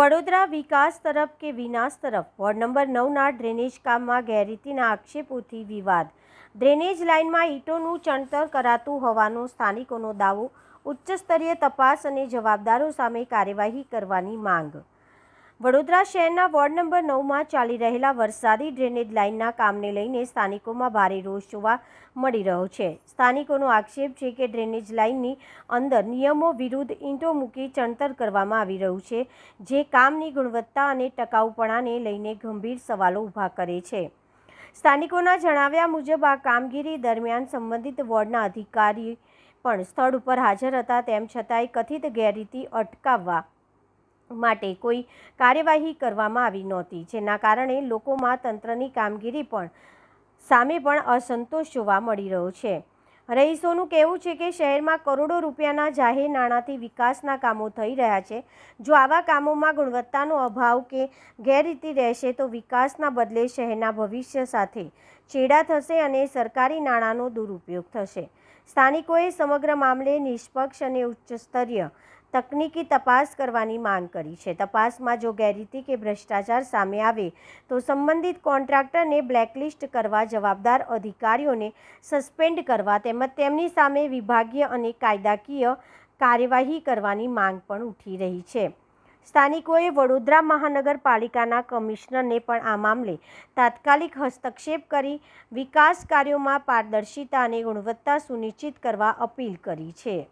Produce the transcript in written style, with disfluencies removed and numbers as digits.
વડોદરા વિકાસ તરફ કે વિનાશ તરફ? વોર્ડ નંબર 9ના ડ્રેનેજ કામમાં ગેરરીતિના આક્ષેપોથી વિવાદ. ડ્રેનેજ લાઇનમાં ઈંટોનું ચણતર કરાતું હોવાનો સ્થાનિકોનો દાવો. ઉચ્ચ સ્તરીય તપાસ અને જવાબદારો સામે કાર્યવાહી કરવાની માંગ. વડોદરા શહેરના વોર્ડ નંબર 9માં ચાલી રહેલા વરસાદી ડ્રેનેજ લાઇનના કામને લઈને સ્થાનિકોમાં ભારે રોષ જોવા મળી રહ્યો છે. સ્થાનિકોનો આક્ષેપ છે કે ડ્રેનેજ લાઇનની અંદર નિયમો વિરુદ્ધ ઈંટો મૂકી ચણતર કરવામાં આવી રહ્યું છે, જે કામની ગુણવત્તા અને ટકાઉપણાને લઈને ગંભીર સવાલો ઊભા કરે છે. સ્થાનિકોના જણાવ્યા મુજબ આ કામગીરી દરમિયાન સંબંધિત વોર્ડના અધિકારી પણ સ્થળ ઉપર હાજર હતા, તેમ છતાંય કથિત ગેરરીતિ અટકાવવા માટે કોઈ કાર્યવાહી કરવામાં આવી નહોતી, જેના કારણે લોકોમાં તંત્રની કામગીરી સામે પણ અસંતોષ જોવા મળી રહ્યો છે. રહીશોનું કહેવું છે કે શહેરમાં કરોડો રૂપિયાના જાહેર નાણાંથી વિકાસના કામો થઈ રહ્યા છે. જો આવા કામોમાં ગુણવત્તાનો અભાવ કે ગેરરીતિ રહેશે તો વિકાસના બદલે શહેરના ભવિષ્ય સાથે ચેડા થશે અને સરકારી નાણાંનો દુરુપયોગ થશે. સ્થાનિકોએ સમગ્ર મામલે નિષ્પક્ષ અને ઉચ્ચ સ્તરીય તકનીકી તપાસ કરવાની માંગ કરી છે. તપાસમાં જો ગેરરીતિ કે ભ્રષ્ટાચાર સામે આવે તો સંબંધિત કોન્ટ્રાક્ટરને બ્લેકલિસ્ટ કરવા, જવાબદાર અધિકારીઓને સસ્પેન્ડ કરવા તેમજ તેમની સામે વિભાગીય અને કાયદાકીય કાર્યવાહી કરવાની માંગ પણ ઉઠી રહી છે. સ્થાનિકોએ વડોદરા મહાનગરપાલિકાના કમિશનરને પણ આ મામલે તાત્કાલિક હસ્તક્ષેપ કરી વિકાસ કાર્યોમાં પારદર્શિતા અને ગુણવત્તા સુનિશ્ચિત કરવા અપીલ કરી છે.